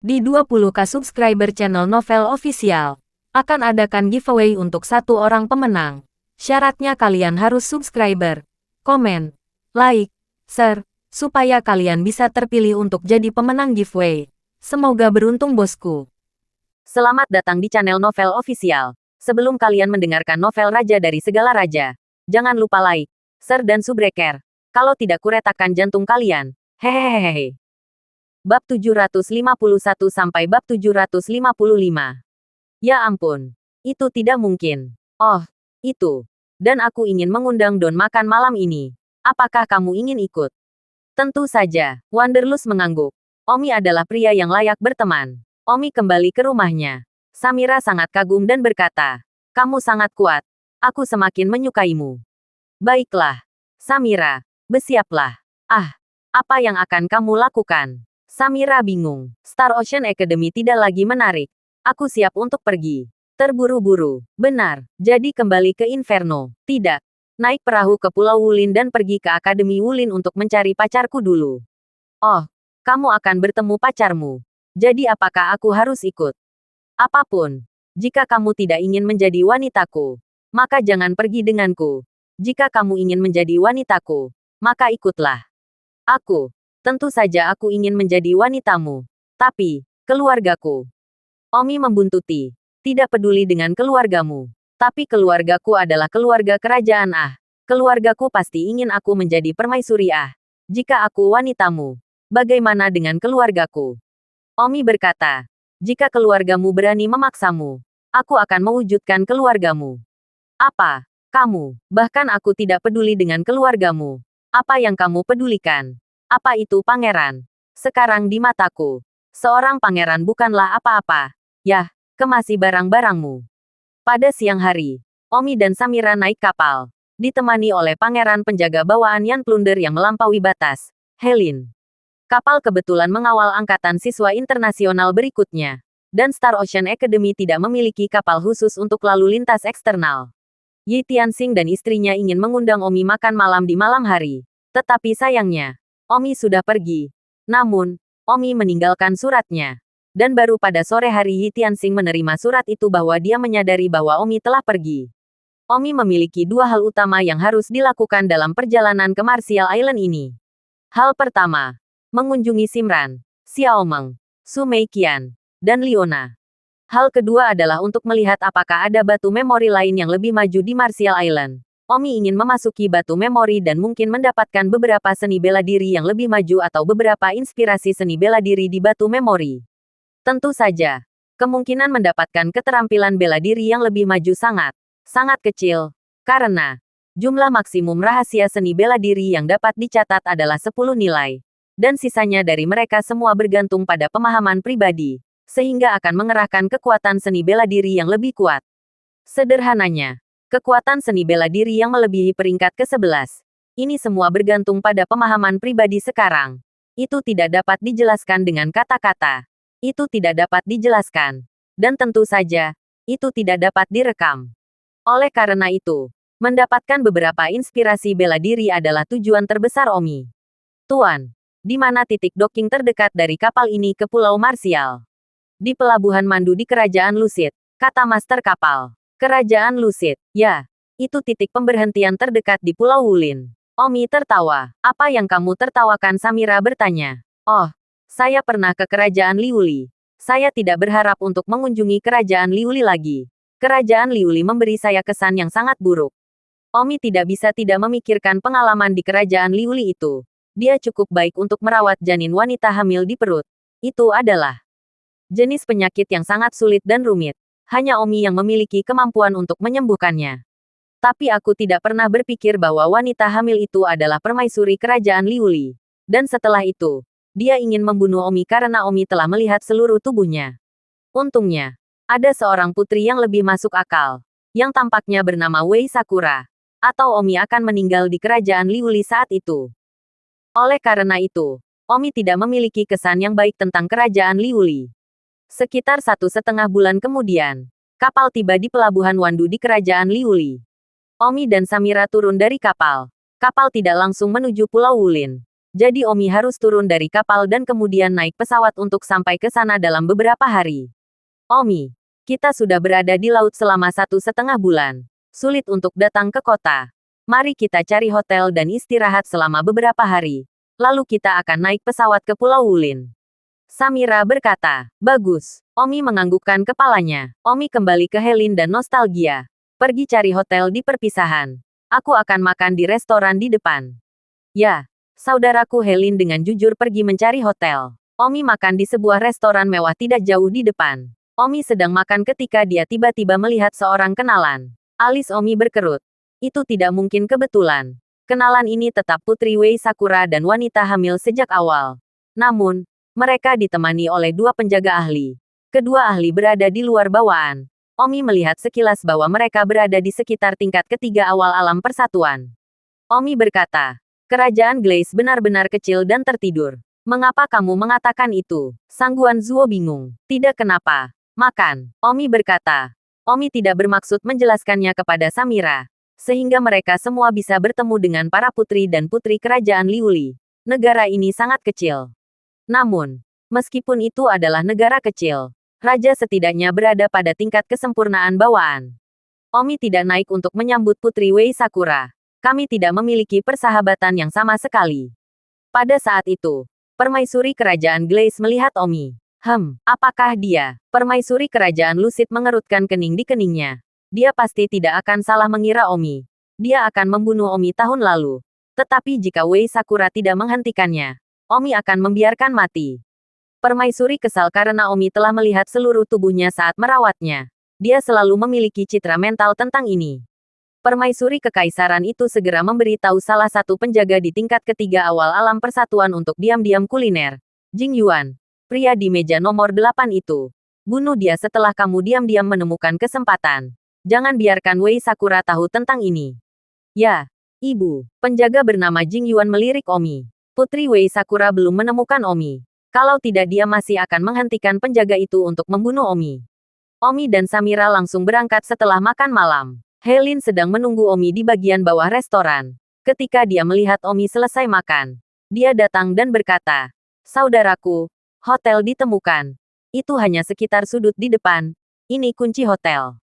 Di 20k subscriber channel Novel Official, akan adakan giveaway untuk satu orang pemenang. Syaratnya kalian harus subscriber, komen, like, share, supaya kalian bisa terpilih untuk jadi pemenang giveaway. Semoga beruntung bosku. Selamat datang di channel Novel Official. Sebelum kalian mendengarkan novel Raja dari Segala Raja, jangan lupa like, share dan subscribe. Kalau tidak kuretakan jantung kalian. Hehehehe. Bab 751 sampai bab 755. Ya ampun, itu tidak mungkin. Oh, itu. Dan aku ingin mengundang Don makan malam ini. Apakah kamu ingin ikut? Tentu saja, Wanderlust mengangguk. Omi adalah pria yang layak berteman. Omi kembali ke rumahnya. Samira sangat kagum dan berkata, "Kamu sangat kuat. Aku semakin menyukaimu." Baiklah, Samira, bersiaplah. Ah, apa yang akan kamu lakukan? Samira bingung. Star Ocean Academy tidak lagi menarik. Aku siap untuk pergi. Terburu-buru. Benar. Jadi kembali ke Inferno. Tidak. Naik perahu ke Pulau Wulin dan pergi ke Akademi Wulin untuk mencari pacarku dulu. Oh, kamu akan bertemu pacarmu. Jadi apakah aku harus ikut? Apapun. Jika kamu tidak ingin menjadi wanitaku, maka jangan pergi denganku. Jika kamu ingin menjadi wanitaku, maka ikutlah. Aku. Tentu saja aku ingin menjadi wanitamu. Tapi, keluargaku. Omi membuntuti. Tidak peduli dengan keluargamu. Tapi keluargaku adalah keluarga kerajaan Ah. Keluargaku pasti ingin aku menjadi permaisuri Ah. Jika aku wanitamu, bagaimana dengan keluargaku? Omi berkata, jika keluargamu berani memaksamu, aku akan mewujudkan keluargamu. Apa? Kamu? Bahkan aku tidak peduli dengan keluargamu. Apa yang kamu pedulikan? Apa itu pangeran? Sekarang di mataku, seorang pangeran bukanlah apa-apa. Yah, kemasi barang-barangmu. Pada siang hari, Omi dan Samira naik kapal, ditemani oleh pangeran penjaga bawaan Yan Plunder yang melampaui batas, Helin. Kapal kebetulan mengawal angkatan siswa internasional berikutnya, dan Star Ocean Academy tidak memiliki kapal khusus untuk lalu lintas eksternal. Yi Tianxing dan istrinya ingin mengundang Omi makan malam di malam hari, tetapi sayangnya, Omi sudah pergi. Namun, Omi meninggalkan suratnya. Dan baru pada sore hari Yi Tianxing menerima surat itu bahwa dia menyadari bahwa Omi telah pergi. Omi memiliki dua hal utama yang harus dilakukan dalam perjalanan ke Martial Island ini. Hal pertama, mengunjungi Simran, Xiao Meng, Su Meiqian, dan Liona. Hal kedua adalah untuk melihat apakah ada batu memori lain yang lebih maju di Martial Island. Omi ingin memasuki batu memori dan mungkin mendapatkan beberapa seni bela diri yang lebih maju atau beberapa inspirasi seni bela diri di batu memori. Tentu saja, kemungkinan mendapatkan keterampilan bela diri yang lebih maju sangat kecil, karena jumlah maksimum rahasia seni bela diri yang dapat dicatat adalah 10 nilai. Dan sisanya dari mereka semua bergantung pada pemahaman pribadi, sehingga akan mengerahkan kekuatan seni bela diri yang lebih kuat. Sederhananya, kekuatan seni bela diri yang melebihi peringkat ke-11. Ini semua bergantung pada pemahaman pribadi sekarang. Itu tidak dapat dijelaskan dengan kata-kata. Itu tidak dapat dijelaskan. Dan tentu saja, itu tidak dapat direkam. Oleh karena itu, mendapatkan beberapa inspirasi bela diri adalah tujuan terbesar Omi. Tuan, di mana titik docking terdekat dari kapal ini ke Pulau Martial? Di pelabuhan Mandu di Kerajaan Lucid, kata master kapal. Kerajaan Lucid, ya. Itu titik pemberhentian terdekat di Pulau Wulin. Omi tertawa. Apa yang kamu tertawakan? Samira bertanya. Oh, saya pernah ke Kerajaan Liuli. Saya tidak berharap untuk mengunjungi Kerajaan Liuli lagi. Kerajaan Liuli memberi saya kesan yang sangat buruk. Omi tidak bisa tidak memikirkan pengalaman di Kerajaan Liuli itu. Dia cukup baik untuk merawat janin wanita hamil di perut. Itu adalah jenis penyakit yang sangat sulit dan rumit. Hanya Omi yang memiliki kemampuan untuk menyembuhkannya. Tapi aku tidak pernah berpikir bahwa wanita hamil itu adalah permaisuri Kerajaan Liuli. Dan setelah itu, dia ingin membunuh Omi karena Omi telah melihat seluruh tubuhnya. Untungnya, ada seorang putri yang lebih masuk akal, yang tampaknya bernama Wei Sakura. Atau Omi akan meninggal di Kerajaan Liuli saat itu. Oleh karena itu, Omi tidak memiliki kesan yang baik tentang Kerajaan Liuli. Sekitar 1,5 bulan kemudian, kapal tiba di pelabuhan Wandu di Kerajaan Liuli. Omi dan Samira turun dari kapal. Kapal tidak langsung menuju Pulau Wulin. Jadi Omi harus turun dari kapal dan kemudian naik pesawat untuk sampai ke sana dalam beberapa hari. Omi, kita sudah berada di laut selama 1,5 bulan. Sulit untuk datang ke kota. Mari kita cari hotel dan istirahat selama beberapa hari. Lalu kita akan naik pesawat ke Pulau Wulin. Samira berkata, bagus. Omi menganggukkan kepalanya. Omi kembali ke Helin dan nostalgia. Pergi cari hotel di perpisahan. Aku akan makan di restoran di depan. Ya, saudaraku Helin dengan jujur pergi mencari hotel. Omi makan di sebuah restoran mewah tidak jauh di depan. Omi sedang makan ketika dia tiba-tiba melihat seorang kenalan. Alis Omi berkerut. Itu tidak mungkin kebetulan. Kenalan ini tetap Putri Wei Sakura dan wanita hamil sejak awal. Namun, mereka ditemani oleh 2 penjaga ahli. Kedua ahli berada di luar bawaan. Omi melihat sekilas bahwa mereka berada di sekitar tingkat ketiga awal alam persatuan. Omi berkata, kerajaan Glaze benar-benar kecil dan tertidur. Mengapa kamu mengatakan itu? Sangguan Zuo bingung. Tidak kenapa. Makan. Omi berkata. Omi tidak bermaksud menjelaskannya kepada Samira. Sehingga mereka semua bisa bertemu dengan para putri dan putri kerajaan Liuli. Negara ini sangat kecil. Namun, meskipun itu adalah negara kecil, raja setidaknya berada pada tingkat kesempurnaan bawaan. Omi tidak naik untuk menyambut Putri Wei Sakura. Kami tidak memiliki persahabatan yang sama sekali. Pada saat itu, permaisuri kerajaan Glaze melihat Omi. Apakah dia? Permaisuri kerajaan Lucid mengerutkan kening di keningnya. Dia pasti tidak akan salah mengira Omi. Dia akan membunuh Omi tahun lalu. Tetapi jika Wei Sakura tidak menghentikannya, Omi akan membiarkan mati. Permaisuri kesal karena Omi telah melihat seluruh tubuhnya saat merawatnya. Dia selalu memiliki citra mental tentang ini. Permaisuri kekaisaran itu segera memberitahu salah satu penjaga di tingkat ketiga awal alam persatuan untuk diam-diam kuliner. Jing Yuan, pria di meja nomor 8 itu. Bunuh dia setelah kamu diam-diam menemukan kesempatan. Jangan biarkan Wei Sakura tahu tentang ini. Ya, Ibu. Penjaga bernama Jing Yuan melirik Omi. Putri Wei Sakura belum menemukan Omi. Kalau tidak dia masih akan menghentikan penjaga itu untuk membunuh Omi. Omi dan Samira langsung berangkat setelah makan malam. Helin sedang menunggu Omi di bagian bawah restoran. Ketika dia melihat Omi selesai makan, dia datang dan berkata, saudaraku, hotel ditemukan. Itu hanya sekitar sudut di depan. Ini kunci hotel.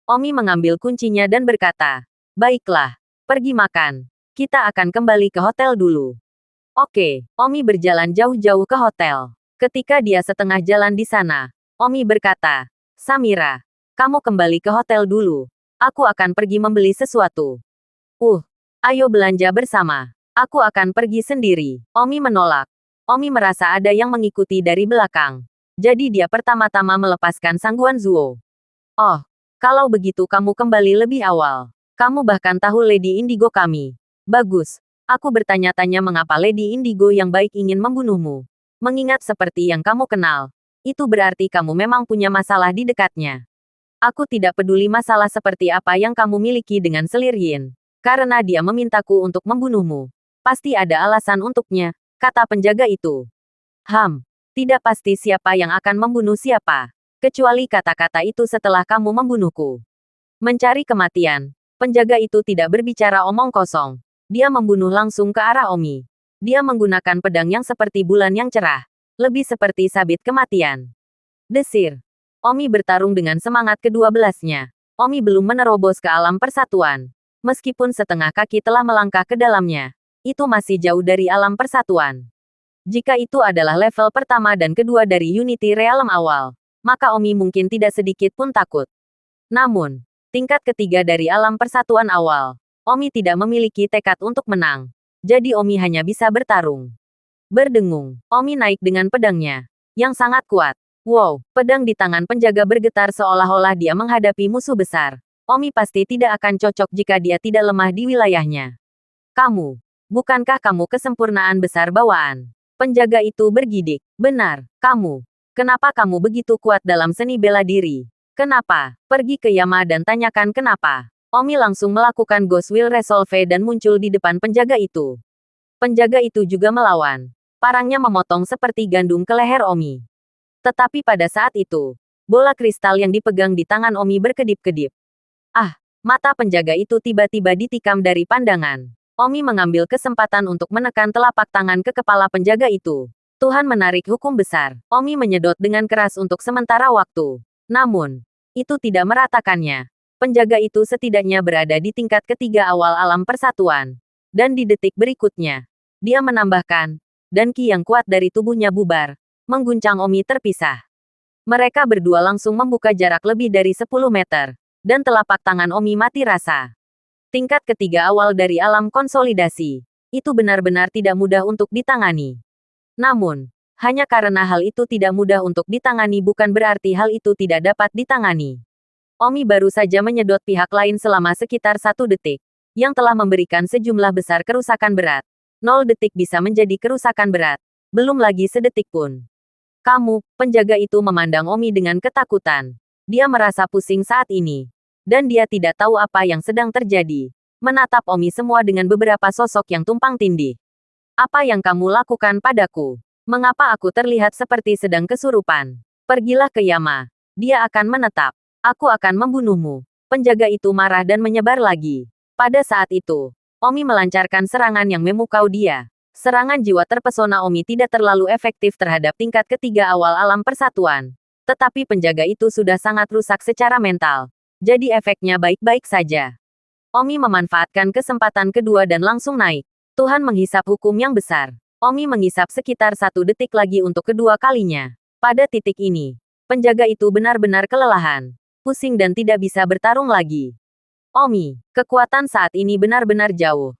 Omi mengambil kuncinya dan berkata, baiklah, pergi makan. Kita akan kembali ke hotel dulu. Oke, Omi berjalan jauh-jauh ke hotel. Ketika dia setengah jalan di sana, Omi berkata, Samira, kamu kembali ke hotel dulu. Aku akan pergi membeli sesuatu. Ayo belanja bersama. Aku akan pergi sendiri. Omi menolak. Omi merasa ada yang mengikuti dari belakang. Jadi dia pertama-tama melepaskan Sangguan Zuo. Oh, kalau begitu kamu kembali lebih awal. Kamu bahkan tahu Lady Indigo kami. Bagus. Aku bertanya-tanya mengapa Lady Indigo yang baik ingin membunuhmu. Mengingat seperti yang kamu kenal, itu berarti kamu memang punya masalah di dekatnya. Aku tidak peduli masalah seperti apa yang kamu miliki dengan selir Yin. Karena dia memintaku untuk membunuhmu. Pasti ada alasan untuknya, kata penjaga itu. Tidak pasti siapa yang akan membunuh siapa. Kecuali kata-kata itu setelah kamu membunuhku. Mencari kematian. Penjaga itu tidak berbicara omong kosong. Dia membunuh langsung ke arah Omi. Dia menggunakan pedang yang seperti bulan yang cerah. Lebih seperti sabit kematian. Desir. Omi bertarung dengan semangat kedua belasnya. Omi belum menerobos ke alam persatuan. Meskipun setengah kaki telah melangkah ke dalamnya. Itu masih jauh dari alam persatuan. Jika itu adalah level pertama dan kedua dari Unity Realm awal, maka Omi mungkin tidak sedikit pun takut. Namun, tingkat ketiga dari alam persatuan awal, Omi tidak memiliki tekad untuk menang. Jadi Omi hanya bisa bertarung. Berdengung, Omi naik dengan pedangnya, yang sangat kuat. Wow, pedang di tangan penjaga bergetar seolah-olah dia menghadapi musuh besar. Omi pasti tidak akan cocok jika dia tidak lemah di wilayahnya. Bukankah kamu kesempurnaan besar bawaan? Penjaga itu bergidik. Benar, kamu. Kenapa kamu begitu kuat dalam seni bela diri? Kenapa? Pergi ke Yama dan tanyakan kenapa. Omi langsung melakukan Ghost Will Resolve dan muncul di depan penjaga itu. Penjaga itu juga melawan. Parangnya memotong seperti gandum ke leher Omi. Tetapi pada saat itu, bola kristal yang dipegang di tangan Omi berkedip-kedip. Mata penjaga itu tiba-tiba ditikam dari pandangan. Omi mengambil kesempatan untuk menekan telapak tangan ke kepala penjaga itu. Tuhan menarik hukum besar. Omi menyedot dengan keras untuk sementara waktu. Namun, itu tidak meratakannya. Penjaga itu setidaknya berada di tingkat ketiga awal alam persatuan. Dan di detik berikutnya, dia menambahkan, dan ki yang kuat dari tubuhnya bubar, mengguncang Omi terpisah. Mereka berdua langsung membuka jarak lebih dari 10 meter, dan telapak tangan Omi mati rasa. Tingkat ketiga awal dari alam konsolidasi. Itu benar-benar tidak mudah untuk ditangani. Namun, hanya karena hal itu tidak mudah untuk ditangani bukan berarti hal itu tidak dapat ditangani. Omi baru saja menyedot pihak lain selama sekitar 1 detik, yang telah memberikan sejumlah besar kerusakan berat. 0 detik bisa menjadi kerusakan berat. Belum lagi sedetik pun. Kamu, penjaga itu memandang Omi dengan ketakutan. Dia merasa pusing saat ini. Dan dia tidak tahu apa yang sedang terjadi. Menatap Omi semua dengan beberapa sosok yang tumpang tindih. Apa yang kamu lakukan padaku? Mengapa aku terlihat seperti sedang kesurupan? Pergilah ke Yama. Dia akan menetap. Aku akan membunuhmu. Penjaga itu marah dan menyebar lagi. Pada saat itu, Omi melancarkan serangan yang memukau dia. Serangan jiwa terpesona Omi tidak terlalu efektif terhadap tingkat ketiga awal alam persatuan. Tetapi penjaga itu sudah sangat rusak secara mental. Jadi efeknya baik-baik saja. Omi memanfaatkan kesempatan kedua dan langsung naik. Tuhan menghisap hukum yang besar. Omi menghisap sekitar 1 detik lagi untuk kedua kalinya. Pada titik ini, penjaga itu benar-benar kelelahan, pusing dan tidak bisa bertarung lagi. Omi, kekuatan saat ini benar-benar jauh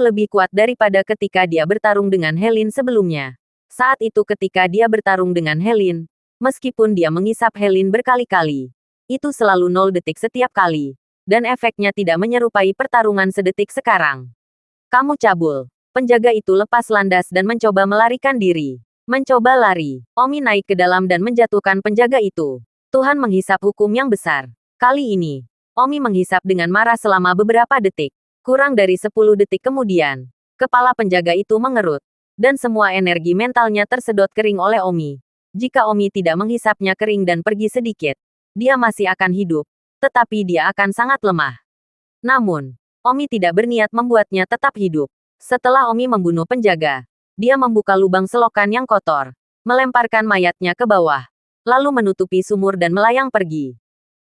lebih kuat daripada ketika dia bertarung dengan Helin sebelumnya. Saat itu ketika dia bertarung dengan Helin, meskipun dia menghisap Helin berkali-kali, itu selalu 0 detik setiap kali. Dan efeknya tidak menyerupai pertarungan sedetik sekarang. Kamu cabul. Penjaga itu lepas landas dan mencoba melarikan diri. Mencoba lari. Omi naik ke dalam dan menjatuhkan penjaga itu. Tuhan menghisap hukum yang besar. Kali ini, Omi menghisap dengan marah selama beberapa detik. Kurang dari 10 detik kemudian, kepala penjaga itu mengerut. Dan semua energi mentalnya tersedot kering oleh Omi. Jika Omi tidak menghisapnya kering dan pergi sedikit, dia masih akan hidup, tetapi dia akan sangat lemah. Namun, Omi tidak berniat membuatnya tetap hidup. Setelah Omi membunuh penjaga, dia membuka lubang selokan yang kotor, melemparkan mayatnya ke bawah, lalu menutupi sumur dan melayang pergi.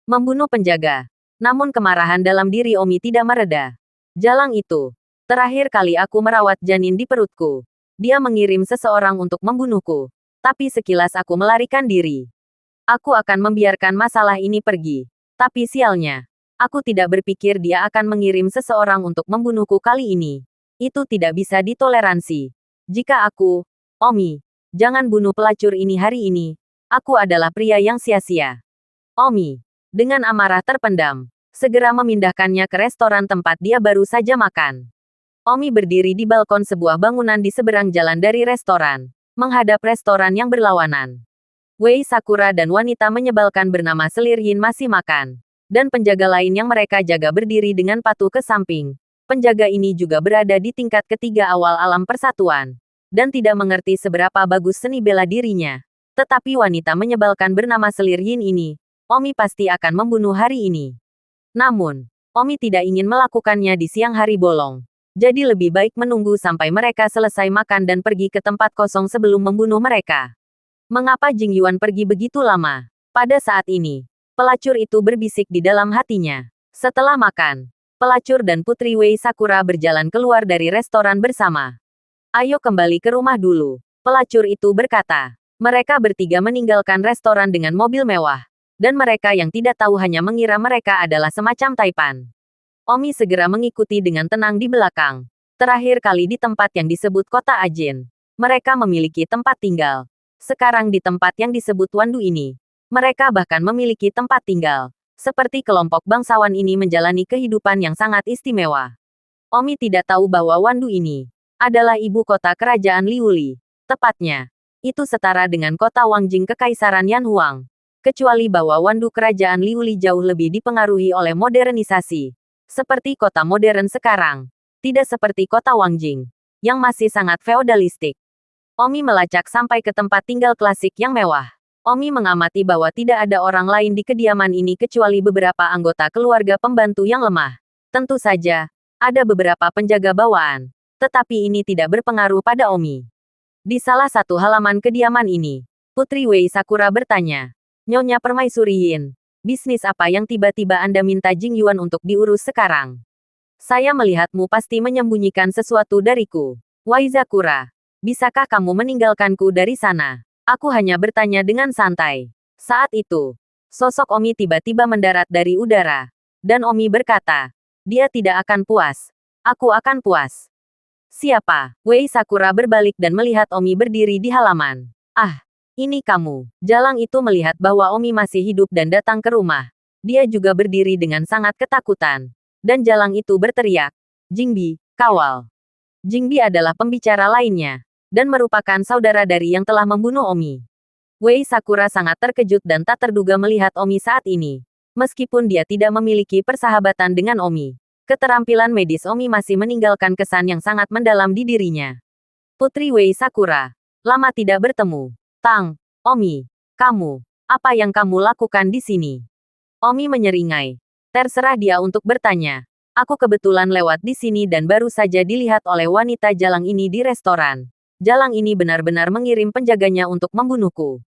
Membunuh penjaga. Namun kemarahan dalam diri Omi tidak mereda. Jalang itu. Terakhir kali aku merawat janin di perutku. Dia mengirim seseorang untuk membunuhku. Tapi sekilas aku melarikan diri. Aku akan membiarkan masalah ini pergi. Tapi sialnya, aku tidak berpikir dia akan mengirim seseorang untuk membunuhku kali ini. Itu tidak bisa ditoleransi. Jika aku, Omi, jangan bunuh pelacur ini hari ini. Aku adalah pria yang sia-sia. Omi, dengan amarah terpendam, segera memindahkannya ke restoran tempat dia baru saja makan. Omi berdiri di balkon sebuah bangunan di seberang jalan dari restoran, menghadap restoran yang berlawanan. Wei Sakura dan wanita menyebalkan bernama Selir Yin masih makan. Dan penjaga lain yang mereka jaga berdiri dengan patuh ke samping. Penjaga ini juga berada di tingkat ketiga awal alam persatuan. Dan tidak mengerti seberapa bagus seni bela dirinya. Tetapi wanita menyebalkan bernama Selir Yin ini, Omi pasti akan membunuh hari ini. Namun, Omi tidak ingin melakukannya di siang hari bolong. Jadi lebih baik menunggu sampai mereka selesai makan dan pergi ke tempat kosong sebelum membunuh mereka. Mengapa Jing Yuan pergi begitu lama? Pada saat ini, pelacur itu berbisik di dalam hatinya. Setelah makan, pelacur dan Putri Wei Sakura berjalan keluar dari restoran bersama. Ayo kembali ke rumah dulu, pelacur itu berkata. Mereka bertiga meninggalkan restoran dengan mobil mewah. Dan mereka yang tidak tahu hanya mengira mereka adalah semacam taipan. Omi segera mengikuti dengan tenang di belakang. Terakhir kali di tempat yang disebut kota Ajin. Mereka memiliki tempat tinggal. Sekarang di tempat yang disebut Wandu ini, mereka bahkan memiliki tempat tinggal. Seperti kelompok bangsawan ini menjalani kehidupan yang sangat istimewa. Omi tidak tahu bahwa Wandu ini adalah ibu kota kerajaan Liuli. Tepatnya, itu setara dengan kota Wangjing Kekaisaran Yanhuang. Kecuali bahwa Wandu kerajaan Liuli jauh lebih dipengaruhi oleh modernisasi. Seperti kota modern sekarang. Tidak seperti kota Wangjing, yang masih sangat feodalistik. Omi melacak sampai ke tempat tinggal klasik yang mewah. Omi mengamati bahwa tidak ada orang lain di kediaman ini kecuali beberapa anggota keluarga pembantu yang lemah. Tentu saja, Ada beberapa penjaga bawaan, tetapi ini tidak berpengaruh pada Omi. Di salah satu halaman kediaman ini, Putri Wei Sakura bertanya, "Nyonya Permaisuri Yin, bisnis apa yang tiba-tiba Anda minta Jing Yuan untuk diurus sekarang? Saya melihatmu pasti menyembunyikan sesuatu dariku. Wei Sakura, bisakah kamu meninggalkanku dari sana?" Aku hanya bertanya dengan santai. Saat itu, sosok Omi tiba-tiba mendarat dari udara. Dan Omi berkata, "Dia tidak akan puas. Aku akan puas." "Siapa?" Wei Sakura berbalik dan melihat Omi berdiri di halaman. "Ah, ini kamu." Jalang itu melihat bahwa Omi masih hidup dan datang ke rumah. Dia juga berdiri dengan sangat ketakutan. Dan jalang itu berteriak, "Jingbi, kawal." Jingbi adalah pembicara lainnya. Dan merupakan saudara dari yang telah membunuh Omi. Wei Sakura sangat terkejut dan tak terduga melihat Omi saat ini. Meskipun dia tidak memiliki persahabatan dengan Omi, keterampilan medis Omi masih meninggalkan kesan yang sangat mendalam di dirinya. "Putri Wei Sakura, lama tidak bertemu." "Tang, Omi, kamu, apa yang kamu lakukan di sini?" Omi menyeringai. Terserah dia untuk bertanya. "Aku kebetulan lewat di sini dan baru saja dilihat oleh wanita jalang ini di restoran. Jalang ini benar-benar mengirim penjaganya untuk membunuhku."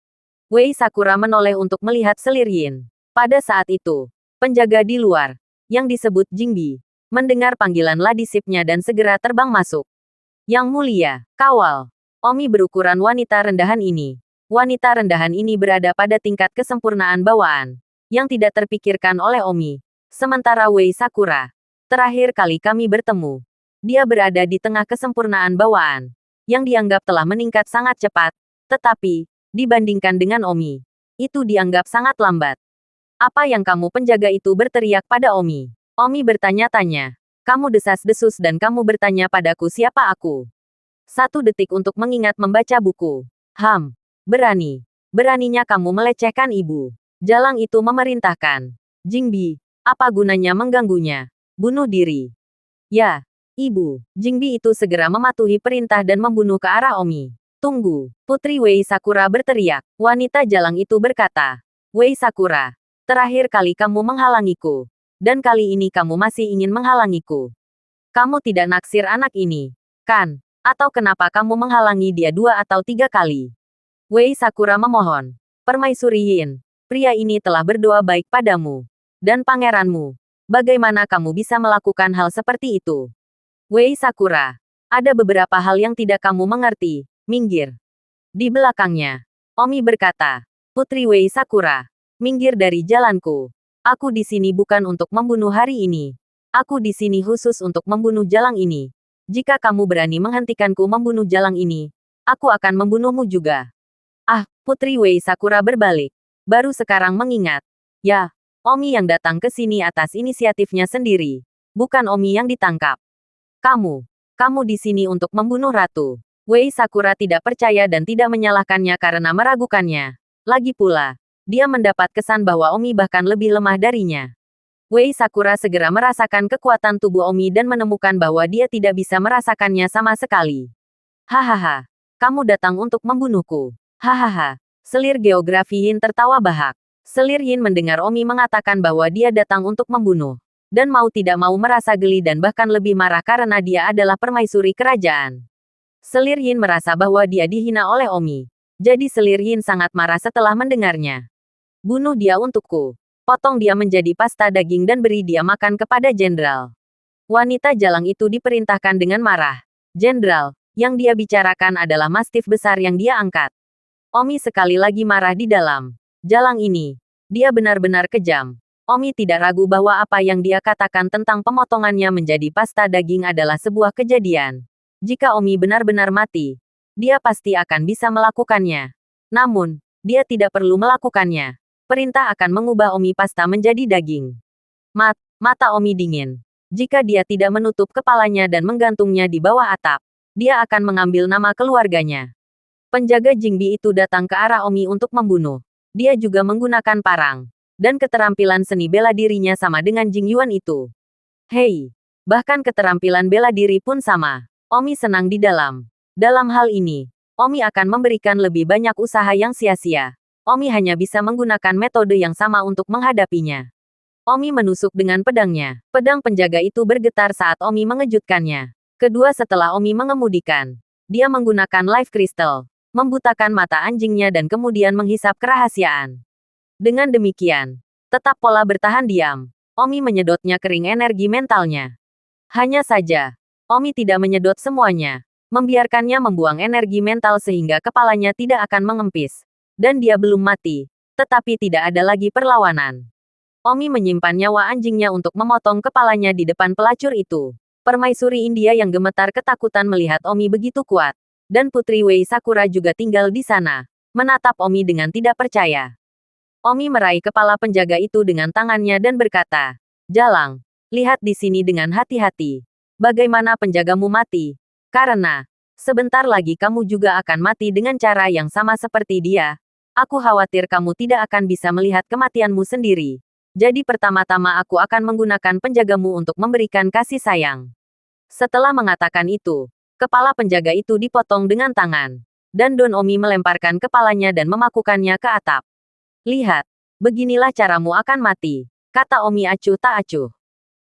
Wei Sakura menoleh untuk melihat selir Yin. Pada saat itu, penjaga di luar, yang disebut Jingbi, mendengar panggilan ladisipnya dan segera terbang masuk. "Yang mulia, kawal." Omi berukuran wanita rendahan ini. Wanita rendahan ini berada pada tingkat kesempurnaan bawaan, yang tidak terpikirkan oleh Omi. Sementara Wei Sakura, terakhir kali kami bertemu, dia berada di tengah kesempurnaan bawaan, yang dianggap telah meningkat sangat cepat, tetapi, dibandingkan dengan Omi, itu dianggap sangat lambat. "Apa yang kamu penjaga itu berteriak pada Omi?" Omi bertanya-tanya. "Kamu desas-desus dan kamu bertanya padaku siapa aku. 1 detik untuk mengingat membaca buku. Berani. Beraninya kamu melecehkan ibu." Jalang itu memerintahkan. "Jingbi, apa gunanya mengganggunya? Bunuh diri." "Ya, ibu." Jingbi itu segera mematuhi perintah dan membunuh ke arah Omi. "Tunggu." Putri Wei Sakura berteriak. Wanita jalang itu berkata, "Wei Sakura, terakhir kali kamu menghalangiku. Dan kali ini kamu masih ingin menghalangiku. Kamu tidak naksir anak ini, kan? Atau kenapa kamu menghalangi dia 2 atau 3 kali?" Wei Sakura memohon. "Permaisuri Yin, pria ini telah berdoa baik padamu. Dan pangeranmu. Bagaimana kamu bisa melakukan hal seperti itu?" "Wei Sakura, ada beberapa hal yang tidak kamu mengerti. Minggir." Di belakangnya, Omi berkata, "Putri Wei Sakura, minggir dari jalanku. Aku di sini bukan untuk membunuh hari ini. Aku di sini khusus untuk membunuh jalang ini. Jika kamu berani menghentikanku membunuh jalang ini, aku akan membunuhmu juga." Ah, Putri Wei Sakura berbalik. Baru sekarang mengingat. Ya, Omi yang datang ke sini atas inisiatifnya sendiri. Bukan Omi yang ditangkap. Kamu di sini untuk membunuh ratu." Wei Sakura tidak percaya dan tidak menyalahkannya karena meragukannya. Lagi pula, dia mendapat kesan bahwa Omi bahkan lebih lemah darinya. Wei Sakura segera merasakan kekuatan tubuh Omi dan menemukan bahwa dia tidak bisa merasakannya sama sekali. "Hahaha, kamu datang untuk membunuhku. Hahaha." Selir geografi Yin tertawa bahak. Selir Yin mendengar Omi mengatakan bahwa dia datang untuk membunuh. Dan mau tidak mau merasa geli dan bahkan lebih marah karena dia adalah permaisuri kerajaan. Selir Yin merasa bahwa dia dihina oleh Omi. Jadi Selir Yin sangat marah setelah mendengarnya. "Bunuh dia untukku. Potong dia menjadi pasta daging dan beri dia makan kepada jenderal." Wanita jalang itu diperintahkan dengan marah. "Jenderal, yang dia bicarakan adalah mastif besar yang dia angkat." Omi sekali lagi marah di dalam. Jalang ini, dia benar-benar kejam. Omi tidak ragu bahwa apa yang dia katakan tentang pemotongannya menjadi pasta daging adalah sebuah kejadian. Jika Omi benar-benar mati, dia pasti akan bisa melakukannya. Namun, dia tidak perlu melakukannya. Perintah akan mengubah Omi pasta menjadi daging. Mata Omi dingin. Jika dia tidak menutup kepalanya dan menggantungnya di bawah atap, dia akan mengambil nama keluarganya. Penjaga Jingbi itu datang ke arah Omi untuk membunuh. Dia juga menggunakan parang. Dan keterampilan seni bela dirinya sama dengan Jing Yuan itu. Hei! Bahkan keterampilan bela diri pun sama. Omi senang di dalam. Dalam hal ini, Omi akan memberikan lebih banyak usaha yang sia-sia. Omi hanya bisa menggunakan metode yang sama untuk menghadapinya. Omi menusuk dengan pedangnya. Pedang penjaga itu bergetar saat Omi mengejutkannya. Kedua setelah Omi mengemudikan. Dia menggunakan Life Crystal. Membutakan mata anjingnya dan kemudian menghisap kerahasiaan. Dengan demikian, tetap pola bertahan diam. Omi menyedotnya kering energi mentalnya. Hanya saja, Omi tidak menyedot semuanya. Membiarkannya membuang energi mental sehingga kepalanya tidak akan mengempis. Dan dia belum mati. Tetapi tidak ada lagi perlawanan. Omi menyimpan nyawa anjingnya untuk memotong kepalanya di depan pelacur itu. Permaisuri India yang gemetar ketakutan melihat Omi begitu kuat. Dan Putri Wei Sakura juga tinggal di sana. Menatap Omi dengan tidak percaya. Omi meraih kepala penjaga itu dengan tangannya dan berkata, "Jalang, lihat di sini dengan hati-hati. Bagaimana penjagamu mati? Karena, sebentar lagi kamu juga akan mati dengan cara yang sama seperti dia. Aku khawatir kamu tidak akan bisa melihat kematianmu sendiri. Jadi pertama-tama aku akan menggunakan penjagamu untuk memberikan kasih sayang." Setelah mengatakan itu, kepala penjaga itu dipotong dengan tangan. Dan Don Omi melemparkan kepalanya dan memakukannya ke atap. "Lihat, beginilah caramu akan mati," kata Omi acuh tak acuh.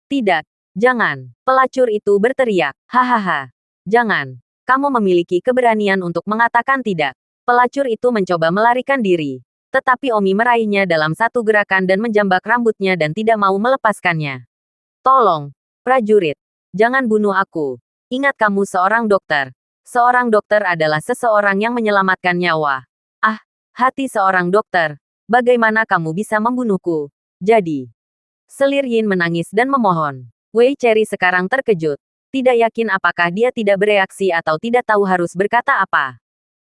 "Tidak, jangan," pelacur itu berteriak. "Hahaha, jangan. Kamu memiliki keberanian untuk mengatakan tidak." Pelacur itu mencoba melarikan diri. Tetapi Omi meraihnya dalam satu gerakan dan menjambak rambutnya dan tidak mau melepaskannya. "Tolong, prajurit. Jangan bunuh aku. Ingat kamu seorang dokter. Seorang dokter adalah seseorang yang menyelamatkan nyawa. Ah, hati seorang dokter. Bagaimana kamu bisa membunuhku? Jadi." Selir Yin menangis dan memohon. Wei Cherry sekarang terkejut. Tidak yakin apakah dia tidak bereaksi atau tidak tahu harus berkata apa.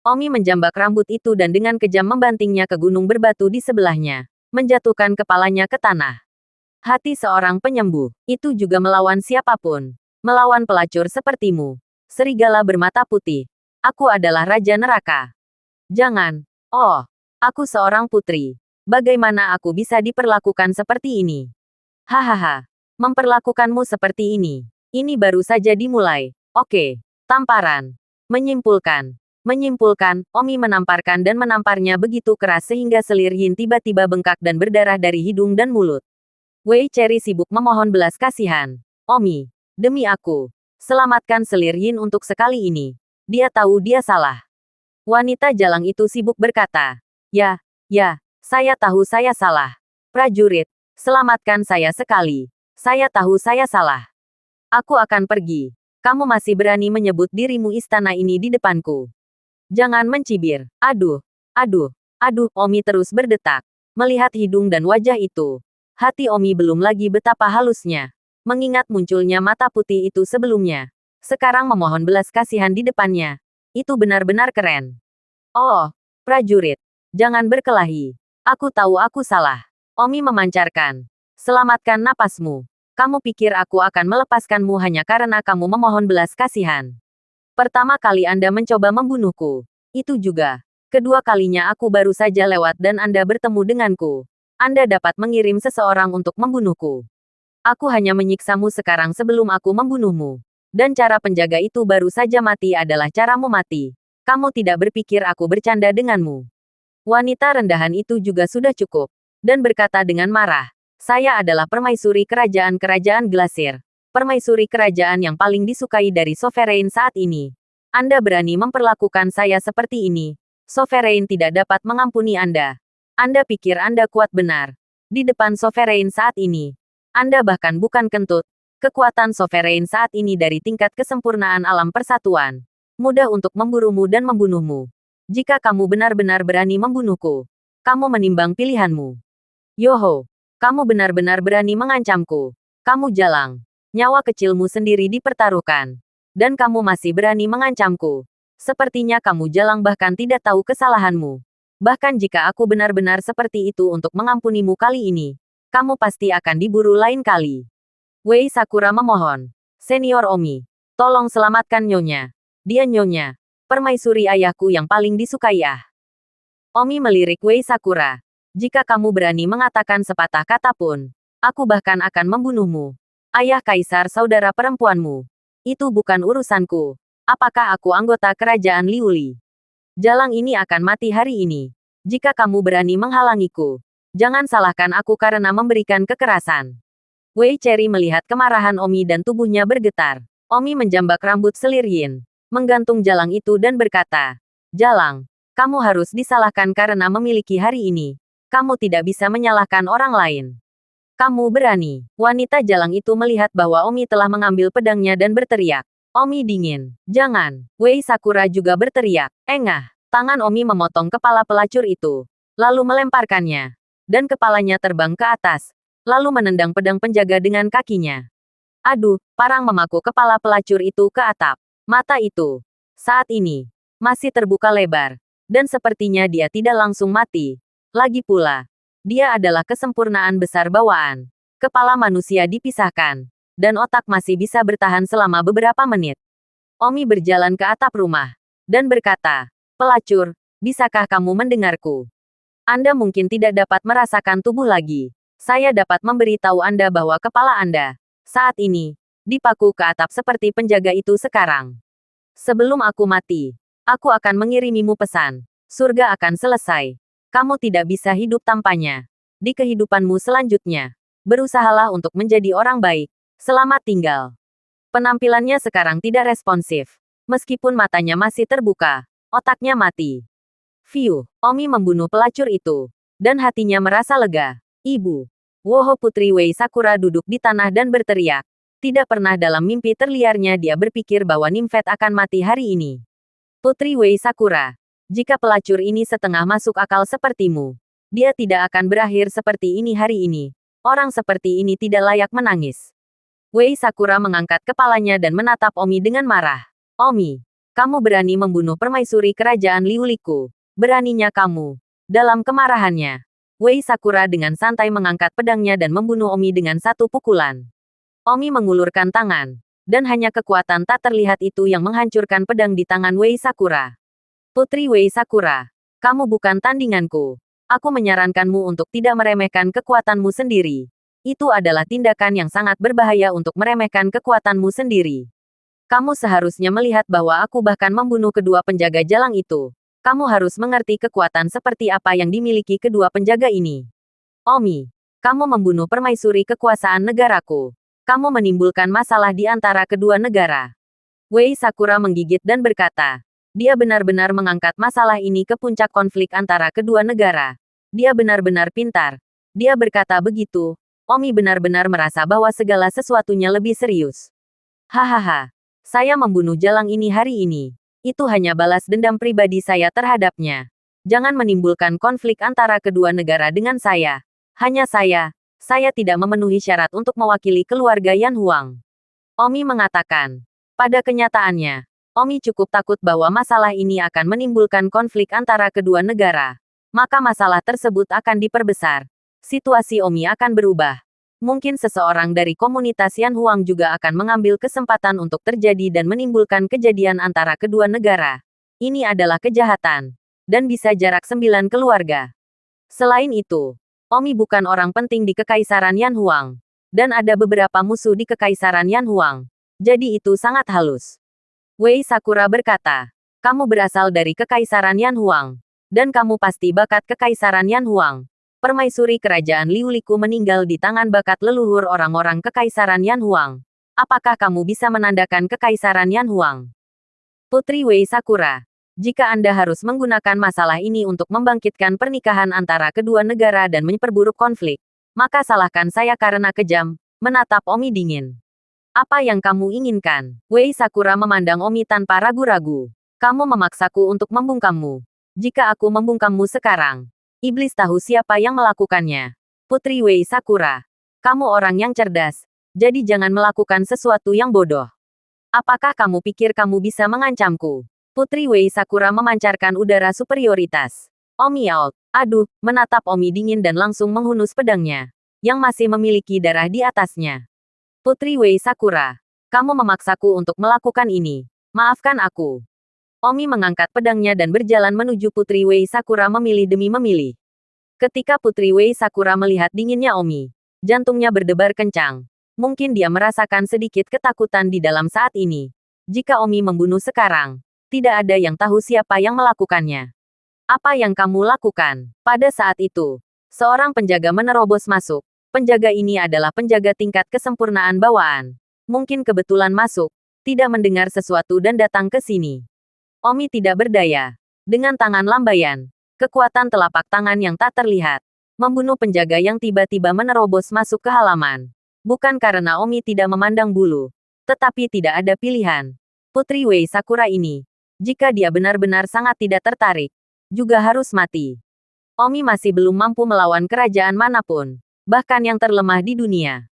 Omi menjambak rambut itu dan dengan kejam membantingnya ke gunung berbatu di sebelahnya. Menjatuhkan kepalanya ke tanah. Hati seorang penyembuh. Itu juga melawan siapapun. Melawan pelacur sepertimu. Serigala bermata putih. Aku adalah Raja Neraka. Jangan. Oh. Aku seorang putri. Bagaimana aku bisa diperlakukan seperti ini? Hahaha. Memperlakukanmu seperti ini. Ini baru saja dimulai. Oke. Tamparan. Menyimpulkan. Menyimpulkan, Omi menamparkan dan menamparnya begitu keras sehingga selir Yin tiba-tiba bengkak dan berdarah dari hidung dan mulut. Wei Cherry sibuk memohon belas kasihan. "Omi, demi aku. Selamatkan selir Yin untuk sekali ini. Dia tahu dia salah." Wanita jalang itu sibuk berkata, Ya, saya tahu saya salah. Prajurit, selamatkan saya sekali. Saya tahu saya salah. Aku akan pergi. Kamu masih berani menyebut dirimu istana ini di depanku. Jangan mencibir. Aduh, Omi terus berdetak. Melihat hidung dan wajah itu. Hati Omi belum lagi betapa halusnya. Mengingat munculnya mata putih itu sebelumnya. Sekarang memohon belas kasihan di depannya. Itu benar-benar keren. Oh, prajurit. Jangan berkelahi. Aku tahu aku salah. Omi memancarkan. Selamatkan napasmu. Kamu pikir aku akan melepaskanmu hanya karena kamu memohon belas kasihan? Pertama kali Anda mencoba membunuhku. Itu juga. Kedua kalinya aku baru saja lewat dan Anda bertemu denganku. Anda dapat mengirim seseorang untuk membunuhku. Aku hanya menyiksamu sekarang sebelum aku membunuhmu. Dan cara penjaga itu baru saja mati adalah caramu mati. Kamu tidak berpikir aku bercanda denganmu. Wanita rendahan itu juga sudah cukup. Dan berkata dengan marah. Saya adalah permaisuri kerajaan-kerajaan Glasir. Permaisuri kerajaan yang paling disukai dari Sovereign saat ini. Anda berani memperlakukan saya seperti ini. Sovereign tidak dapat mengampuni Anda. Anda pikir Anda kuat benar. Di depan Sovereign saat ini. Anda bahkan bukan kentut. Kekuatan Sovereign saat ini dari tingkat kesempurnaan alam persatuan. Mudah untuk memburumu dan membunuhmu. Jika kamu benar-benar berani membunuhku, kamu menimbang pilihanmu. Yoho, kamu benar-benar berani mengancamku. Kamu jalang. Nyawa kecilmu sendiri dipertaruhkan. Dan kamu masih berani mengancamku. Sepertinya kamu jalang bahkan tidak tahu kesalahanmu. Bahkan jika aku benar-benar seperti itu untuk mengampunimu kali ini, kamu pasti akan diburu lain kali. Wei Sakura memohon. Senior Omi, tolong selamatkan Nyonya. Dia Nyonya. Permaisuri ayahku yang paling disukai ah. Omi melirik Wei Sakura. Jika kamu berani mengatakan sepatah kata pun, aku bahkan akan membunuhmu. Ayah kaisar saudara perempuanmu. Itu bukan urusanku. Apakah aku anggota kerajaan Liuli? Jalang ini akan mati hari ini. Jika kamu berani menghalangiku, Jangan salahkan aku karena memberikan kekerasan. Wei Cherry melihat kemarahan Omi dan tubuhnya bergetar. Omi menjambak rambut selir Yin, menggantung jalang itu dan berkata, "Jalang, kamu harus disalahkan karena memiliki hari ini. Kamu tidak bisa menyalahkan orang lain. Kamu berani." Wanita jalang itu melihat bahwa Omi telah mengambil pedangnya dan berteriak. Omi dingin. "Jangan." Wei Sakura juga berteriak. Engah. Tangan Omi memotong kepala pelacur itu, lalu melemparkannya. Dan kepalanya terbang ke atas, lalu menendang pedang penjaga dengan kakinya. Aduh, parang memaku kepala pelacur itu ke atap. Mata itu, saat ini, masih terbuka lebar. Dan sepertinya dia tidak langsung mati. Lagi pula, dia adalah kesempurnaan besar bawaan. Kepala manusia dipisahkan, dan otak masih bisa bertahan selama beberapa menit. Omi berjalan ke atap rumah, dan berkata, "Pelacur, bisakah kamu mendengarku? Anda mungkin tidak dapat merasakan tubuh lagi. Saya dapat memberitahu Anda bahwa kepala Anda, saat ini, dipaku ke atap seperti penjaga itu sekarang. Sebelum aku mati, aku akan mengirimimu pesan. Surga akan selesai. Kamu tidak bisa hidup tanpanya. Di kehidupanmu selanjutnya, berusahalah untuk menjadi orang baik. Selamat tinggal." Penampilannya sekarang tidak responsif. Meskipun matanya masih terbuka, otaknya mati. Fiu, Omi membunuh pelacur itu. Dan hatinya merasa lega. Ibu. Woho Putri Wei Sakura duduk di tanah dan berteriak. Tidak pernah dalam mimpi terliarnya dia berpikir bahwa Nimfet akan mati hari ini. Putri Wei Sakura. Jika pelacur ini setengah masuk akal sepertimu, dia tidak akan berakhir seperti ini hari ini. Orang seperti ini tidak layak menangis. Wei Sakura mengangkat kepalanya dan menatap Omi dengan marah. Omi, kamu berani membunuh permaisuri kerajaan Liuliku. Beraninya kamu. Dalam kemarahannya, Wei Sakura dengan santai mengangkat pedangnya dan membunuh Omi dengan satu pukulan. Omi mengulurkan tangan, dan hanya kekuatan tak terlihat itu yang menghancurkan pedang di tangan Wei Sakura. Putri Wei Sakura, kamu bukan tandinganku. Aku menyarankanmu untuk tidak meremehkan kekuatanmu sendiri. Itu adalah tindakan yang sangat berbahaya untuk meremehkan kekuatanmu sendiri. Kamu seharusnya melihat bahwa aku bahkan membunuh kedua penjaga jalang itu. Kamu harus mengerti kekuatan seperti apa yang dimiliki kedua penjaga ini. Omi, kamu membunuh permaisuri kekuasaan negaraku. Kamu menimbulkan masalah di antara kedua negara. Wei Sakura menggigit dan berkata, dia benar-benar mengangkat masalah ini ke puncak konflik antara kedua negara. Dia benar-benar pintar. Dia berkata begitu. Omi benar-benar merasa bahwa segala sesuatunya lebih serius. Hahaha, saya membunuh jalang ini hari ini. Itu hanya balas dendam pribadi saya terhadapnya. Jangan menimbulkan konflik antara kedua negara dengan saya. Hanya saya tidak memenuhi syarat untuk mewakili keluarga Yan Huang. Omi mengatakan. Pada kenyataannya, Omi cukup takut bahwa masalah ini akan menimbulkan konflik antara kedua negara. Maka masalah tersebut akan diperbesar. Situasi Omi akan berubah. Mungkin seseorang dari komunitas Yan Huang juga akan mengambil kesempatan untuk terjadi dan menimbulkan kejadian antara kedua negara. Ini adalah kejahatan. Dan bisa jarak 9 keluarga. Selain itu, Omi bukan orang penting di Kekaisaran Yan Huang. Dan ada beberapa musuh di Kekaisaran Yan Huang. Jadi itu sangat halus. Wei Sakura berkata, kamu berasal dari Kekaisaran Yan Huang. Dan kamu pasti bakat Kekaisaran Yan Huang. Permaisuri kerajaan Liuliku meninggal di tangan bakat leluhur orang-orang Kekaisaran Yan Huang. Apakah kamu bisa menandakan Kekaisaran Yan Huang? Putri Wei Sakura, jika Anda harus menggunakan masalah ini untuk membangkitkan pernikahan antara kedua negara dan memperburuk konflik, maka salahkan saya karena kejam, menatap Omi dingin. Apa yang kamu inginkan? Wei Sakura memandang Omi tanpa ragu-ragu. Kamu memaksaku untuk membungkammu. Jika aku membungkammu sekarang, iblis tahu siapa yang melakukannya. Putri Wei Sakura, kamu orang yang cerdas, jadi jangan melakukan sesuatu yang bodoh. Apakah kamu pikir kamu bisa mengancamku? Putri Wei Sakura memancarkan udara superioritas. Omi out. Aduh, menatap Omi dingin dan langsung menghunus pedangnya, yang masih memiliki darah di atasnya. Putri Wei Sakura, kamu memaksaku untuk melakukan ini. Maafkan aku. Omi mengangkat pedangnya dan berjalan menuju Putri Wei Sakura memilih demi memilih. Ketika Putri Wei Sakura melihat dinginnya Omi, jantungnya berdebar kencang. Mungkin dia merasakan sedikit ketakutan di dalam saat ini. Jika Omi membunuh sekarang, tidak ada yang tahu siapa yang melakukannya. Apa yang kamu lakukan? Pada saat itu, Seorang penjaga menerobos masuk. Penjaga ini adalah penjaga tingkat kesempurnaan bawaan. Mungkin kebetulan masuk, tidak mendengar sesuatu dan datang ke sini. Omi tidak berdaya. Dengan tangan lambaian, kekuatan telapak tangan yang tak terlihat, membunuh penjaga yang tiba-tiba menerobos masuk ke halaman. Bukan karena Omi tidak memandang bulu, tetapi tidak ada pilihan. Putri Wei Sakura ini, jika dia benar-benar sangat tidak tertarik, juga harus mati. Omi masih belum mampu melawan kerajaan manapun, bahkan yang terlemah di dunia.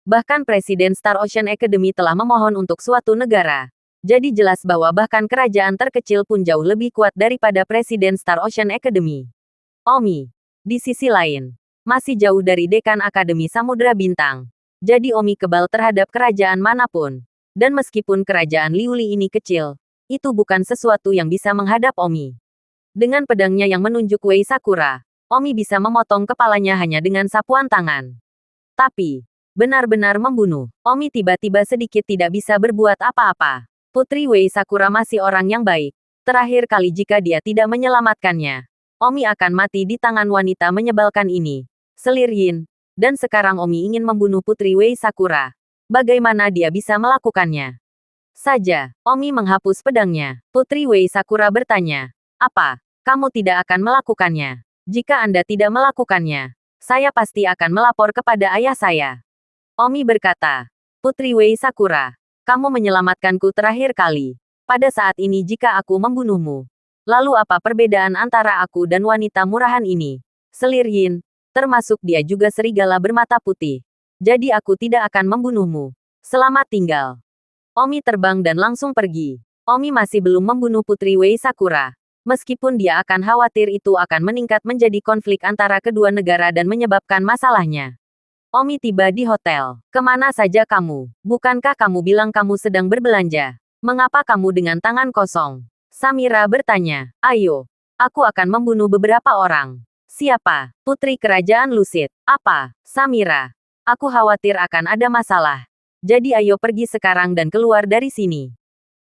Bahkan Presiden Star Ocean Academy telah memohon untuk suatu negara. Jadi jelas bahwa bahkan kerajaan terkecil pun jauh lebih kuat daripada Presiden Star Ocean Academy. Omi, di sisi lain, masih jauh dari Dekan Akademi Samudra Bintang. Jadi Omi kebal terhadap kerajaan manapun. Dan meskipun kerajaan Liuli ini kecil, itu bukan sesuatu yang bisa menghadap Omi. Dengan pedangnya yang menunjuk Wei Sakura, Omi bisa memotong kepalanya hanya dengan sapuan tangan. Tapi, benar-benar membunuh. Omi tiba-tiba sedikit tidak bisa berbuat apa-apa. Putri Wei Sakura masih orang yang baik. Terakhir kali jika dia tidak menyelamatkannya, Omi akan mati di tangan wanita menyebalkan ini. Selir Yin. Dan sekarang Omi ingin membunuh Putri Wei Sakura. Bagaimana dia bisa melakukannya? Saja, Omi menghapus pedangnya. Putri Wei Sakura bertanya, apa? Kamu tidak akan melakukannya. Jika Anda tidak melakukannya, saya pasti akan melapor kepada ayah saya. Omi berkata, Putri Wei Sakura, kamu menyelamatkanku terakhir kali. Pada saat ini jika aku membunuhmu. Lalu apa perbedaan antara aku dan wanita murahan ini? Selir Yin, termasuk dia juga serigala bermata putih. Jadi aku tidak akan membunuhmu. Selamat tinggal. Omi terbang dan langsung pergi. Omi masih belum membunuh Putri Wei Sakura. Meskipun dia akan khawatir itu akan meningkat menjadi konflik antara kedua negara dan menyebabkan masalahnya. Omi tiba di hotel. Kemana saja kamu? Bukankah kamu bilang kamu sedang berbelanja? Mengapa kamu dengan tangan kosong? Samira bertanya. Ayo, aku akan membunuh beberapa orang. Siapa? Putri Kerajaan Lucid. Apa? Samira. Aku khawatir akan ada masalah. Jadi ayo pergi sekarang dan keluar dari sini.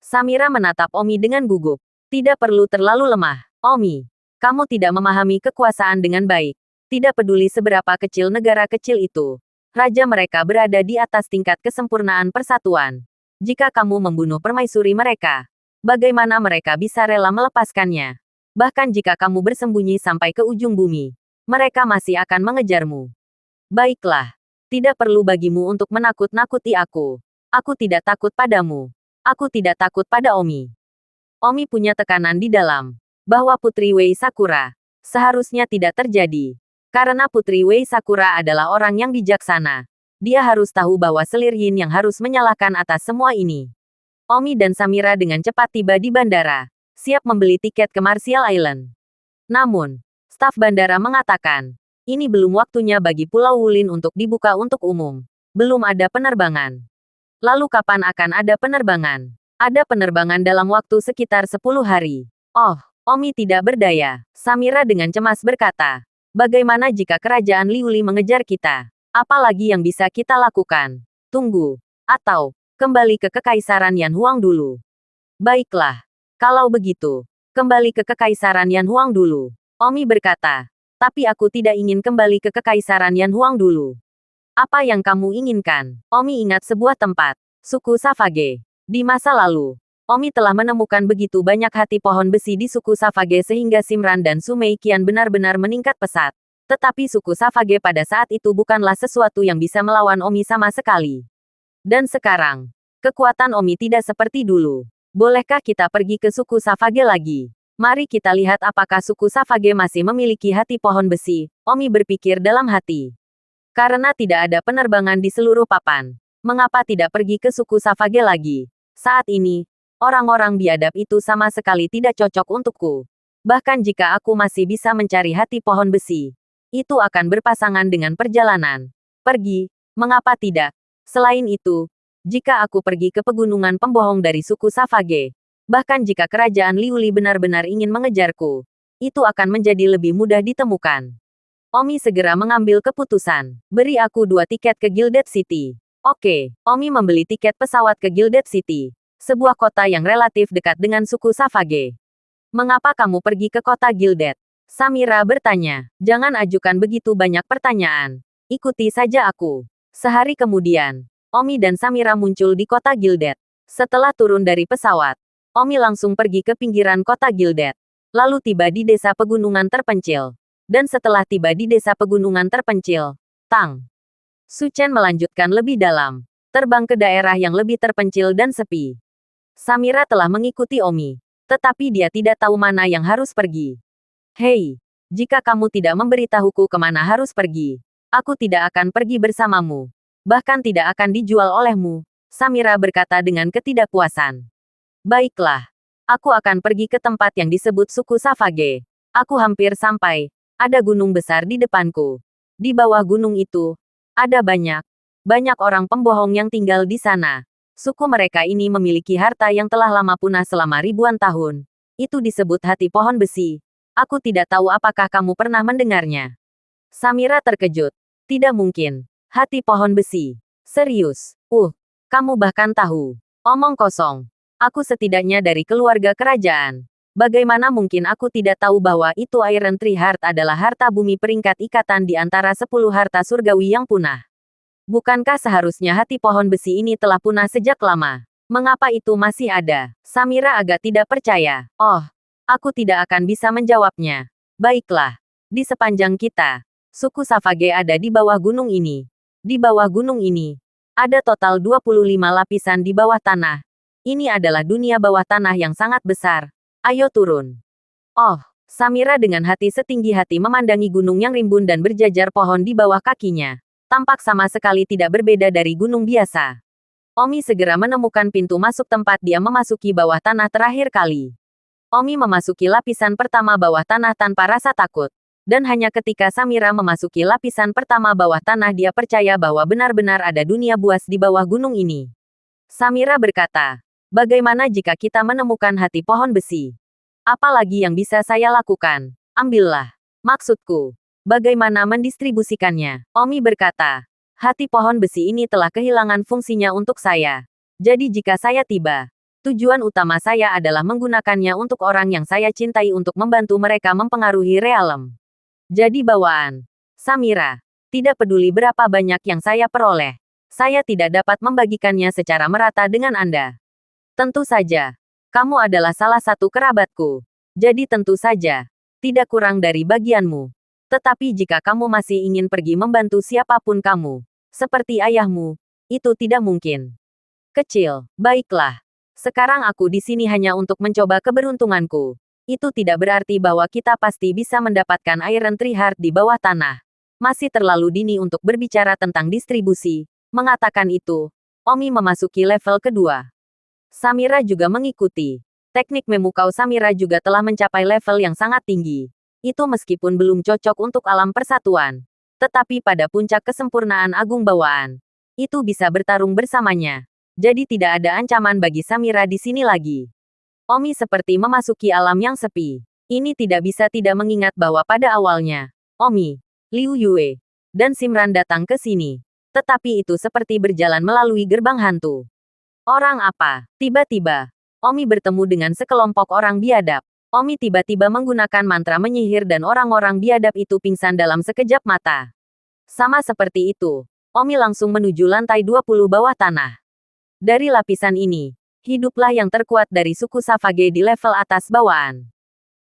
Samira menatap Omi dengan gugup. Tidak perlu terlalu lemah, Omi. Kamu tidak memahami kekuasaan dengan baik. Tidak peduli seberapa kecil negara kecil itu. Raja mereka berada di atas tingkat kesempurnaan persatuan. Jika kamu membunuh permaisuri mereka, bagaimana mereka bisa rela melepaskannya? Bahkan jika kamu bersembunyi sampai ke ujung bumi, mereka masih akan mengejarmu. Baiklah. Tidak perlu bagimu untuk menakut-nakuti aku. Aku tidak takut padamu. Aku tidak takut pada Omi. Omi punya tekanan di dalam, bahwa Putri Wei Sakura seharusnya tidak terjadi. Karena Putri Wei Sakura adalah orang yang bijaksana. Dia harus tahu bahwa Selir Yin yang harus menyalahkan atas semua ini. Omi dan Samira dengan cepat tiba di bandara, siap membeli tiket ke Martial Island. Namun, staf bandara mengatakan, ini belum waktunya bagi Pulau Wulin untuk dibuka untuk umum. Belum ada penerbangan. Lalu kapan akan ada penerbangan? Ada penerbangan dalam waktu sekitar 10 hari. Oh, Omi tidak berdaya. Samira dengan cemas berkata, bagaimana jika kerajaan Liuli mengejar kita? Apalagi yang bisa kita lakukan? Tunggu. Atau, kembali ke Kekaisaran Yan Huang dulu. Baiklah. Kalau begitu, kembali ke Kekaisaran Yan Huang dulu. Omi berkata, tapi aku tidak ingin kembali ke Kekaisaran Yan Huang dulu. Apa yang kamu inginkan? Omi ingat sebuah tempat. Suku Savage. Di masa lalu, Omi telah menemukan begitu banyak hati pohon besi di suku Savage sehingga Simran dan Sumei Qian benar-benar meningkat pesat. Tetapi suku Savage pada saat itu bukanlah sesuatu yang bisa melawan Omi sama sekali. Dan sekarang, kekuatan Omi tidak seperti dulu. Bolehkah kita pergi ke suku Savage lagi? Mari kita lihat apakah suku Savage masih memiliki hati pohon besi, Omi berpikir dalam hati. Karena tidak ada penerbangan di seluruh papan, mengapa tidak pergi ke suku Savage lagi? Saat ini, orang-orang biadab itu sama sekali tidak cocok untukku. Bahkan jika aku masih bisa mencari hati pohon besi, itu akan berpasangan dengan perjalanan. Pergi, mengapa tidak? Selain itu, jika aku pergi ke pegunungan pembohong dari suku Savage, bahkan jika kerajaan Liuli benar-benar ingin mengejarku, itu akan menjadi lebih mudah ditemukan. Omi segera mengambil keputusan. Beri aku 2 tiket ke Gilded City. Oke, Omi membeli tiket pesawat ke Gilded City, sebuah kota yang relatif dekat dengan suku Savage. Mengapa kamu pergi ke kota Gilded? Samira bertanya, jangan ajukan begitu banyak pertanyaan. Ikuti saja aku. Sehari kemudian, Omi dan Samira muncul di kota Gilded. Setelah turun dari pesawat, Omi langsung pergi ke pinggiran kota Gilded. Lalu tiba di desa pegunungan terpencil. Dan setelah tiba di desa pegunungan terpencil, Tang Suchen melanjutkan lebih dalam. Terbang ke daerah yang lebih terpencil dan sepi. Samira telah mengikuti Omi. Tetapi dia tidak tahu mana yang harus pergi. Hei, jika kamu tidak memberitahuku kemana harus pergi, aku tidak akan pergi bersamamu. Bahkan tidak akan dijual olehmu, Samira berkata dengan ketidakpuasan. Baiklah, aku akan pergi ke tempat yang disebut suku Savage. Aku hampir sampai. Ada gunung besar di depanku. Di bawah gunung itu, ada banyak orang pembohong yang tinggal di sana. Suku mereka ini memiliki harta yang telah lama punah selama ribuan tahun. Itu disebut hati pohon besi. Aku tidak tahu apakah kamu pernah mendengarnya. Samira terkejut. Tidak mungkin. Hati pohon besi. Serius. Kamu bahkan tahu. Omong kosong. Aku setidaknya dari keluarga kerajaan. Bagaimana mungkin aku tidak tahu bahwa itu Iron Tree Heart adalah harta bumi peringkat ikatan di antara 10 harta surgawi yang punah. Bukankah seharusnya hati pohon besi ini telah punah sejak lama? Mengapa itu masih ada? Samira agak tidak percaya. Oh, aku tidak akan bisa menjawabnya. Baiklah. Di sepanjang kita, suku Savage ada di bawah gunung ini. Di bawah gunung ini, ada total 25 lapisan di bawah tanah. Ini adalah dunia bawah tanah yang sangat besar. Ayo turun. Oh, Samira dengan hati setinggi hati memandangi gunung yang rimbun dan berjajar pohon di bawah kakinya. Tampak sama sekali tidak berbeda dari gunung biasa. Omi segera menemukan pintu masuk tempat dia memasuki bawah tanah terakhir kali. Omi memasuki lapisan pertama bawah tanah tanpa rasa takut. Dan hanya ketika Samira memasuki lapisan pertama bawah tanah dia percaya bahwa benar-benar ada dunia buas di bawah gunung ini. Samira berkata, bagaimana jika kita menemukan hati pohon besi? Apalagi yang bisa saya lakukan? Ambillah. Maksudku, bagaimana mendistribusikannya? Omi berkata, hati pohon besi ini telah kehilangan fungsinya untuk saya. Jadi jika saya tiba, tujuan utama saya adalah menggunakannya untuk orang yang saya cintai untuk membantu mereka mempengaruhi realem. Jadi bawaan. Samira, tidak peduli berapa banyak yang saya peroleh. Saya tidak dapat membagikannya secara merata dengan Anda. Tentu saja, kamu adalah salah satu kerabatku. Jadi tentu saja, tidak kurang dari bagianmu. Tetapi jika kamu masih ingin pergi membantu siapapun kamu, seperti ayahmu, itu tidak mungkin. Kecil, baiklah. Sekarang aku di sini hanya untuk mencoba keberuntunganku. Itu tidak berarti bahwa kita pasti bisa mendapatkan Iron Tree Heart di bawah tanah. Masih terlalu dini untuk berbicara tentang distribusi. Mengatakan itu, Omi memasuki level kedua. Samira juga mengikuti. Teknik memukau Samira juga telah mencapai level yang sangat tinggi. Itu meskipun belum cocok untuk alam persatuan. Tetapi pada puncak kesempurnaan agung bawaan, itu bisa bertarung bersamanya. Jadi tidak ada ancaman bagi Samira di sini lagi. Omi seperti memasuki alam yang sepi. Ini tidak bisa tidak mengingat bahwa pada awalnya, Omi, Liu Yue, dan Simran datang ke sini. Tetapi itu seperti berjalan melalui gerbang hantu. Orang apa? Tiba-tiba, Omi bertemu dengan sekelompok orang biadab. Omi tiba-tiba menggunakan mantra menyihir dan orang-orang biadab itu pingsan dalam sekejap mata. Sama seperti itu, Omi langsung menuju lantai 20 bawah tanah. Dari lapisan ini, hiduplah yang terkuat dari suku Savage di level atas bawaan.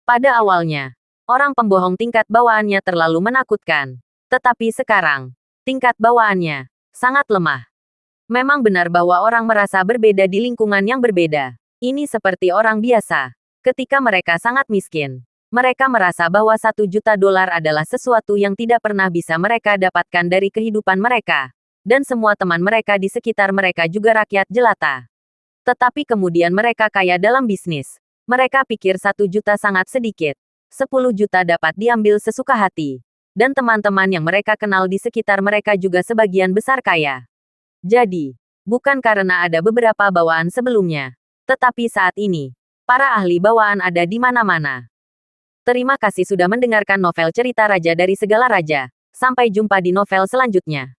Pada awalnya, orang pembohong tingkat bawaannya terlalu menakutkan. Tetapi sekarang, tingkat bawaannya sangat lemah. Memang benar bahwa orang merasa berbeda di lingkungan yang berbeda. Ini seperti orang biasa. Ketika mereka sangat miskin, mereka merasa bahwa $1 juta adalah sesuatu yang tidak pernah bisa mereka dapatkan dari kehidupan mereka. Dan semua teman mereka di sekitar mereka juga rakyat jelata. Tetapi kemudian mereka kaya dalam bisnis. Mereka pikir 1 juta sangat sedikit. 10 juta dapat diambil sesuka hati. Dan teman-teman yang mereka kenal di sekitar mereka juga sebagian besar kaya. Jadi, bukan karena ada beberapa bawaan sebelumnya. Tetapi saat ini, para ahli bawaan ada di mana-mana. Terima kasih sudah mendengarkan novel cerita Raja dari Segala Raja. Sampai jumpa di novel selanjutnya.